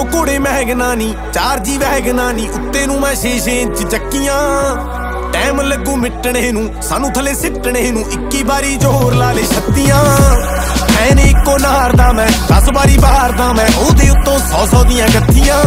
2 ਘੋੜੇ ਮਹਿਗਨਾ ਨੀ 4 ਜੀ ਵਹਿਗਨਾ ਨੀ ਉੱਤੇ ਨੂੰ ਮੈਂ 6 ਇੰਚ ਚੱਕੀਆਂ ਟਾਈਮ ਲੱਗੂ ਮਿਟਣੇ ਨੂੰ ਸਾਨੂੰ ਥੱਲੇ ਸਿੱਟਣੇ ਨੂੰ 21 ਵਾਰੀ ਜ਼ੋਰ ਲਾ ਲੈ 36 ਐਨ ਇੱਕੋ ਨਾਰਦਾ ਮੈਂ 10 ਵਾਰੀ ਬਾਹਰਦਾ ਮੈਂ ਉਹਦੇ ਉੱਤੋਂ 100 ਦੀਆਂ ਗੱਥੀਆਂ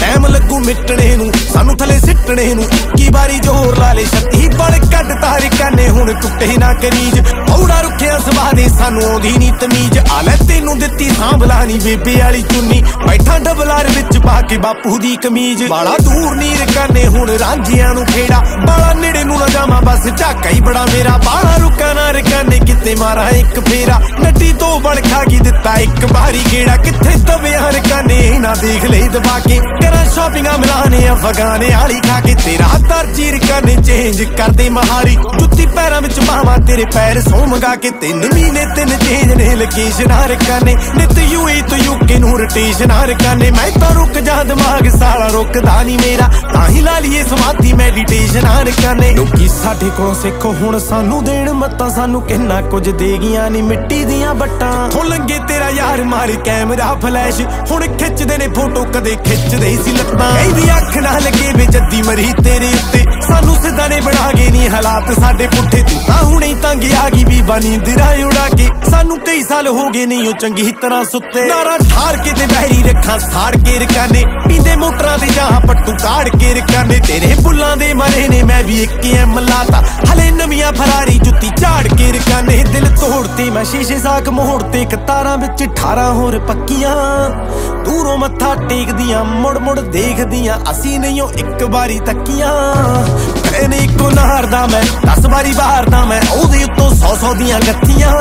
ਟਾਈਮ ਲੱਗੂ ਮਿਟਣੇ ਨੂੰ ਸਾਨੂੰ ਥੱਲੇ ਸਿੱਟਣੇ ਨੂੰ 21 ਵਾਰੀ ਜ਼ੋਰ ਲਾ ਲੈ 36 ਬੜ ਕੱਢ ਤਾਰੇ ਕਾਨੇ ਹੁਣ ਟੁੱਟੇ ਨਾ ਕਰੀਜ ਔੜਾ ਰੁੱਖਿਆ ਸੁਭਾਅ ਦੇ ਸਾਨੂੰ ਆਉਂਦੀ ਨੀ ਤਮੀਜ਼ ਆ ਲੈ ਤੈਨੂੰ ਦਿੱਤੀ ਸਾਂਭਲਾ ਨੀ ਬੇਬੇ ਵਾਲੀ ਚੁੰਨੀ ਬੈਠਾ ਡਬਲਾਰ ਵਿੱਚ ਪਾ ਕੇ ਬਾਪੂ ਦੀ ਕਮੀਜ਼ ਬਾਲਾ ਦੂਰ ਨੀਰ ਕਾਨੇ ਹੁਣ ਰਾਂਝਿਆਂ ਨੂੰ ਖੇੜਾ ਬਾਲਾ ਨੇੜੇ ਨੂੰ ਨਾ ਜਾਵਾਂ ਬਸ ਝਾਕਾ ਹੀ ਬੜਾ ਮੇਰਾ ਬਾਲਾ ਰੁਕਾ ਨਾ ਰਕਾਨੇ ਕਿਤੇ ਮਾਰਾ ਇੱਕ ਫੇਰਾ ਨੱਡੀ ਤੋਂ ਬੜ ਖਾ ਕੇ ਦਿੱਤਾ ਇੱਕ ਵਾਰੀ ਗੇੜਾ ਕਿੱਥੇ ਦਵਿਆ ਰਕਾਨੇ ਨਾ ਦੇਖ ਲੈ ਦਬਾ ਕੇ ਕਰਾਂ ਸ਼ਾਪਿੰਗਾਂ ਮਿਲਾਨੇ ਅਫਗਾਨੇ ਵਾਲੀ ਖਾ ਕੇ ਤੇਰਾ ਤਰਜੀਰ ਕਾਨੇ ਚੇਂਜ ਕਰਦੇ ਮਹਾਰੀ ਜੁੱਤੀ ਪੈਰਾਂ ਵਿੱਚ ਮਾਵਾ ਤੇਰੇ ਪੈਰ ਸੌ ਮੰਗਾ ਕੇ 3 ਮਹੀਨੇ 3 ਚੇਂਜ ਨੇ ਲੋਕੇਸ਼ਨ ਰਕਾਨੇ ਨਿਤ ਯੂਏ ਤੋਂ ਯੂਕੇ ਨੂੰ ਰੋਟੇਸ਼ਨ ਰਕਾਨੇ ਮੈਂ ਤਾਂ ਰੁਕ ਜਾ ਦਿਮਾਗ ਸਾਲਾ ਰੁਕਦਾ ਨਹੀਂ ਮੇਰਾ ਤਾਂ ਹੀ ਲਾ ਲਈਏ ਸਮਾਧੀ ਮੈਡੀਟੇਸ਼ਨ ਰਕਾਨੇ ਲੋਕੀ ਸਾਡੇ ਕੋਲੋਂ ਸਿੱਖੋ ਹੁਣ ਸਾਨੂੰ ਦੇਣ ਮੱਤਾਂ ਸਾਨੂੰ ਕਿੰਨਾ ਕੁਝ ਦੇ ਗਈਆਂ ਨੀ ਮਿੱਟੀ ਦੀਆਂ ਬੱਟਾਂ ਹੋ ਲੰਗੇ ਤੇਰਾ ਯਾਰ ਮਾਰ ਕੈਮਰਾ ਫਲੈਸ਼ ਹੁਣ ਖਿੱਚਦੇ ਨੇ ਫੋਟੋ ਕਦੇ ਖਿੱਚਦੇ ਸੀ ਲੱਤਾਂ ਇਹਦੀ ਅੱਖ ਨਾ ਲੱਗੇ ਵੇ ਜੱਦੀ ਮਰੀ ਤੇਰੇ ਉੱਤੇ ਸਾਨੂੰ ਸਿੱਧਾ ਨੇ ਬਣਾ ਗਏ ਨੀ ਹਾਲਾਤ ਸਾਡੇ ਪੁੱਠੇ ਤੂੰ ਤਾਂ ਹੁਣੇ ਤੰਗ ਆ ਗਈ ਬੀਬਾ ਨੀਂਦਰਾ ਉਡਾ ਕੇ ਸਾਨੂੰ ਕਈ ਸਾਲ ਹੋ ਗਏ ਨਹੀਂ ਉਹ ਚੰਗੀ ਤਰ੍ਹਾਂ ਸੁੱਤੇ ਨਾਰਾ ਠਾਰ ਕੇ ਤੇ ਬਹਿਰੀ ਰੱਖਾਂ ਸਾੜ ਕੇ ਰਕਾਨੇ ਪੀਂਦੇ ਮੋਟਰਾਂ ਤੇ ਜਾਂ ਪੱਟੂ ਕਾੜ ਕੇ ਰਕਾਨੇ ਤੇਰੇ ਬੁੱਲਾਂ ਦੇ ਮਰੇ ਨੇ ਮੈਂ ਵੀ 1 ਐਮ ਲਾਤਾ ਹਲੇ ਨਵੀਆਂ ਫਰਾਰੀ ਜੁੱਤੀ ਝਾੜ ਕੇ ਰਕਾਨੇ ਦਿਲ ਤੋੜਤੇ ਮੈਂ ਸ਼ੀਸ਼ੇ ਸਾਕ ਮੋੜਤੇ ਕਤਾਰਾਂ ਵਿੱਚ 18 ਹੋਰ ਪੱਕੀਆਂ ਦੂਰੋਂ ਮੱਥਾ ਟੇਕਦੀਆਂ ਮੁੜ ਮੁੜ ਦੇਖਦੀਆਂ ਅਸੀਂ ਨਹੀਂ ਉਹ ਇੱਕ ਵਾਰੀ ਤੱਕੀਆਂ ਐਨ ਇੱਕੋ ਨਾਰਦਾ ਮੈਂ 10 ਵਾਰੀ ਬਾਹਰਦਾ ਮੈਂ ਉਹਦੇ ਉੱਤੋਂ 100 ਦੀਆਂ ਗੱਥੀਆਂ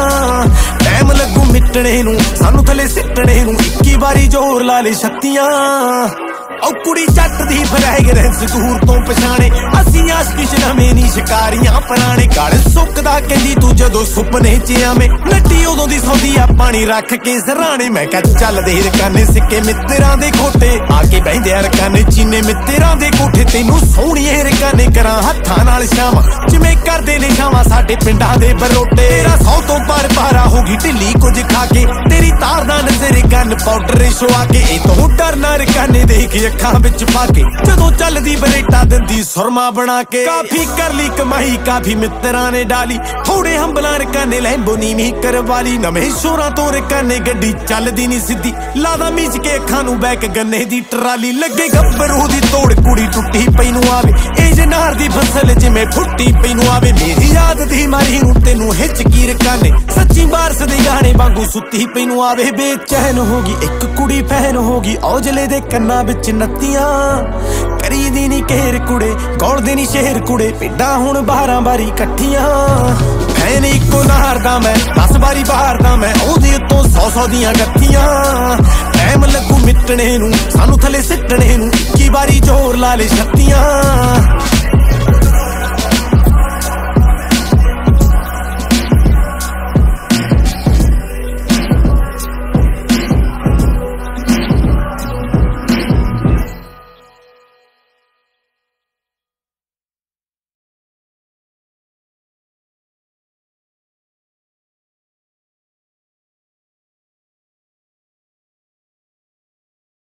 ਟਾਈਮ ਲੱਗੂ ਮਿਟਣੇ ਨੂੰ ਸਾਨੂੰ ਥੱਲੇ ਸਿੱਟਣੇ ਨੂੰ 21 ਵਾਰੀ ਜ਼ੋਰ ਲਾ ਲੈ 36 ਔ ਕੁੜੀ ਜੱਟ ਦੀ ਫਰੈਗਰੈਂਸ ਦੂਰ ਤੋਂ ਪਛਾਣੇ ਅਸੀਂ ਆਸ਼ਕਿਸ਼ ਨਵੇਂ ਨੀ ਸ਼ਿਕਾਰੀਆਂ ਪੁਰਾਣੇ ਗਲ ਸੁੱਕਦਾ ਕਹਿੰਦੀ ਤੂੰ ਜਦੋਂ ਸੁਪਨੇ ਚ ਆਵੇਂ ਨੱਟੀ ਉਦੋਂ ਦੀ ਸੌਂਦੀ ਆ ਪਾਣੀ ਰੱਖ ਕੇ ਸਰਾਣੇ ਮੈਂ ਕਿਹਾ ਚੱਲਦੇ ਰਕਾਨੇ ਸਿੱਕੇ ਮਿੱਤਰਾਂ ਦੇ ਕੋਠੇ ਆ ਕੇ ਬਹਿੰਦੇ ਆ ਰਕਾਨੇ ਚੀਨੇ ਮਿੱਤਰਾਂ ਦੇ ਕੋਠੇ ਤੈਨੂੰ ਸੋਹਣੀਏ ਰਕਾਨੇ ਕਰਾਂ ਹੱਥਾਂ ਨਾਲ ਸ਼ਾਮਾਂ ਜਿਵੇਂ ਕਰਦੇ ਨੇ ਸ਼ਾਮਾਂ ਸਾਡੇ ਪਿੰਡਾਂ ਦੇ ਬਰੋਟੇ ਤੇਰਾ 100 ਤੋਂ ਪਾਰਾ ਹੋ ਗਈ ਢਿੱਲੀ ਕੁਝ ਖਾ ਕੇ ਤੇਰੀ ਤਾਰ ਦਾ ਨਜ਼ਰ ਗਨ ਪਾਊਡਰ ਸ਼ਵਾ ਕੇ ਇਹ ਤੋਂ ਡਰਨਾ ਰਕਾਨੇ ਦੇਖ ਅੱਖਾਂ ਵਿੱਚ ਪਾ ਕੇ ਜਦੋਂ ਚੱਲਦੀ ਬਰੇਟਾ ਦਿੰਦੀ ਸੁਰਮਾ ਬਣਾ ਕੇ ਕਾਫੀ ਕਰ ਲਈ ਕਮਾਈ ਕਾਫੀ ਮਿੱਤਰਾਂ ਨੇ ਡਾਲੀ ਥੋੜੇ ਹੰਬਲਾਂ ਰਕਾਨੇ ਲੈਂਬੋ ਨੀਵੀਂ ਕਰਵਾਲੀ ਨਵੇਂ ਸ਼ੋਰਾਂ ਤੋਂ ਰਕਾਨੇ ਗੱਡੀ ਚੱਲਦੀ ਨਹੀਂ ਸਿੱਧੀ ਲਾਦਾ ਮੀਚ ਕੇ ਅੱਖਾਂ ਨੂੰ ਬੈਕ ਗੰਨੇ ਦੀ ਟਰਾਲੀ ਲੱਗੇ ਗੱਭਰੂ ਦੀ ਤੋੜ ਕੁੜੀ ਟੁੱਟੀ ਪਈ ਨੂੰ ਆਵੇ ਇਹ ਜਨਾਰ ਦੀ ਫਸਲ ਜਿਵੇਂ ਫੁੱਟੀ ਪਈ ਨੂੰ ਆਵੇ ਮੇਰੀ ਯਾਦ ਦੀ ਮਾਰੀ ਨੂੰ ਤੈਨੂੰ ਹਿੱਚ ਕੀ ਰਕਾਨੇ ਸੱਚੀ ਬਾਰਸ ਦੇ ਗਾਣੇ ਵਾਂਗੂ ਸੁੱਤੀ ਪਈ ਨੂੰ ਆਵੇ ਬੇਚੈਨ ਹੋ ਗਈ ਇੱਕ ਕੁੜੀ ਫੈਨ ਹੋ ਗਈ ਔਜਲੇ ਦੇ ਕੰਨਾਂ ਵਿੱਚ ਨੱਤੀਆਂ ਕਰੀਦੀ ਨੀ ਘੇਰ ਕੁੜੇ ਗੌਲਦੇ ਨੀ ਸ਼ੇਰ ਕੁੜੇ ਪਿੰਡਾਂ ਹੁਣ 12 ਵਾਰੀ ਇਕੱਠੀਆਂ ਐਨ ਇੱਕੋ ਨਾਰਦਾ ਮੈਂ 10 ਵਾਰੀ ਬਾਹਰਦਾ ਮੈਂ ਉਹਦੇ ਉੱਤੋਂ 100 ਦੀਆਂ ਗੱਥੀਆਂ ਟਾਈਮ ਲੱਗੂ ਮਿਟਣੇ ਨੂੰ ਸਾਨੂੰ ਥੱਲੇ ਸਿੱਟਣੇ ਨੂੰ 21 ਵਾਰੀ ਜ਼ੋਰ ਲਾ ਲੈ 36